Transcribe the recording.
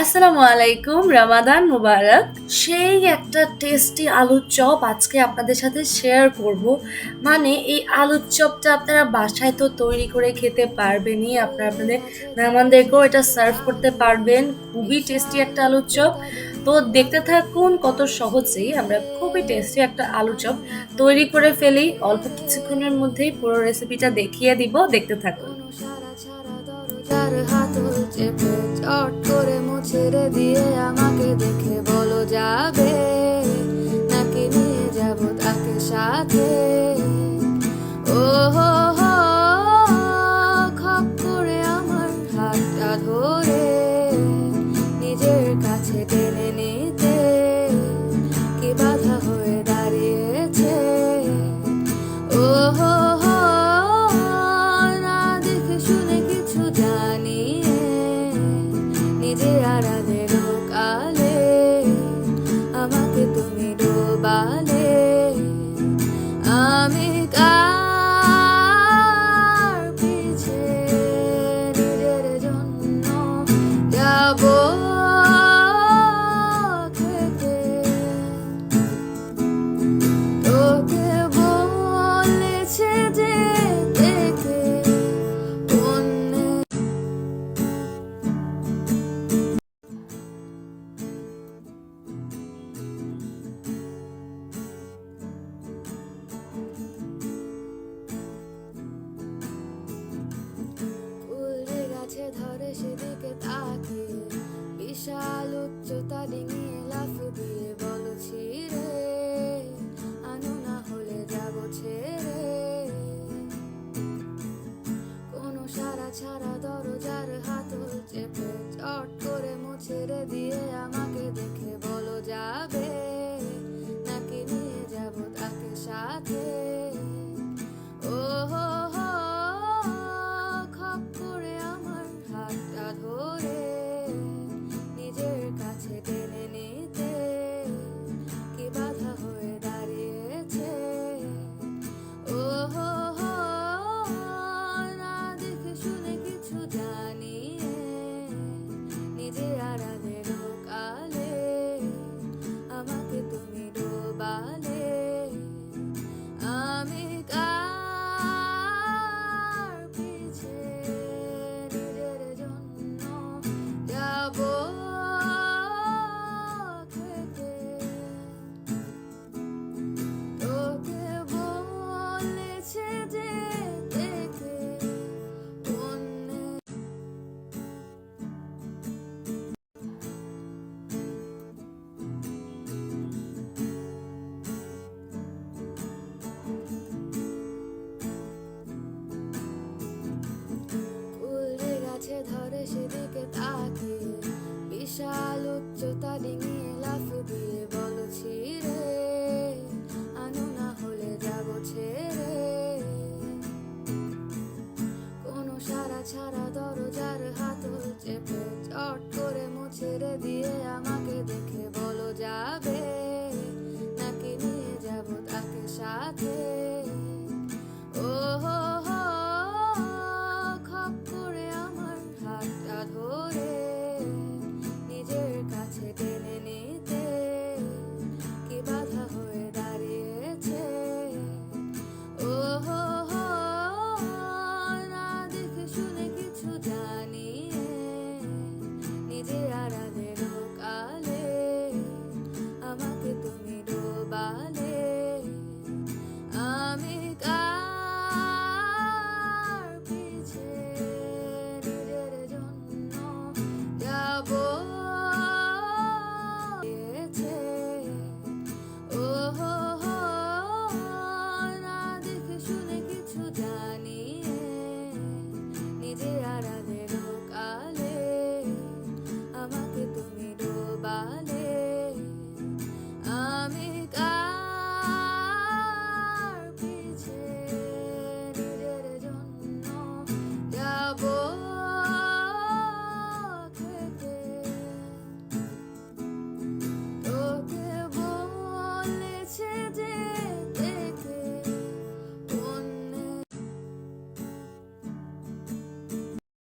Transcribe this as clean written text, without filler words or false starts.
আসসালামু আলাইকুম, রমাদান মুবারক। সেই একটা টেস্টি আলুর চপ আজকে আপনাদের সাথে শেয়ার করব। মানে এই আলুর চপটা আপনারা বাসায় তো তৈরি করে খেতে পারবেনই, আপনারা আপনাদের মেহমানদেরকেও এটা সার্ভ করতে পারবেন। খুবই টেস্টি একটা আলুর চপ। তো দেখতে থাকুন, কত সহজেই আমরা খুবই টেস্টি একটা আলুর চপ তৈরি করে ফেলি। অল্প কিছুক্ষণের মধ্যেই পুরো রেসিপিটা দেখিয়ে দিব, দেখতে থাকুন। তার হাতল চেপে চট করে মুছেরে দিয়ে আমাকে দেখে বলো যাবে নাকি নিয়ে যাব তাকে সাথে। ও হো হো, খপ করে আমার হাতটা ধরে নিজের কাছে টেনে নিতে কি বাধা হয়ে দাঁড়িয়েছে। ও হো হো, না দেখে শুনে কিছু জানিয়ে নিজে আড়ালে কালে আমাকে তুমি ডোবালে। আমি কার পিছে নিজের জন্য যাব খেতে, তোকে বলেছে যে দেখে অন্যে। ফুলরে গাছে ধরে সেদিকে তাকিয়ে বিশাল উচ্চতা ডিঙিয়ে লাফ দিয়ে বলো ছিড়ে আনু না হলে যাব ছেড়ে। কোনো সারা ছাড়া দরজার হাতল চেপে চট করে মুছেরে দিয়ে আমাকে দেখে বলো যাবে নাকি নিয়ে যাব তাকে সাথে। ও হো হো, খপ করে আমার হাতটা ধরে নিজের কাছে টেনে নিতে কি বাধা হয়ে দাঁড়িয়েছে। ও হো হো, না দেখে শুনে কিছু জানিয়ে নিজে আড়ালে কালে আমাকে তুমি ডোবালে। আমি কার পিছে নিজের জন্য যাব খেতে, তোকে বলেছে যে দেখে অন্যে। ফুলরে গাছে ধরে সেদিকে তাকিয়ে বিশাল উচ্চতা ডিঙিয়ে লাফ দিয়ে বলো ছিড়ে আনু না হলে যাব ছেড়ে। কোনো সারা ছাড়া দরজার হাতল চেপে চট করে মুছেরে দিয়ে আমাকে দেখে বলো যাবে নাকি নিয়ে যাব তাকে সাথে।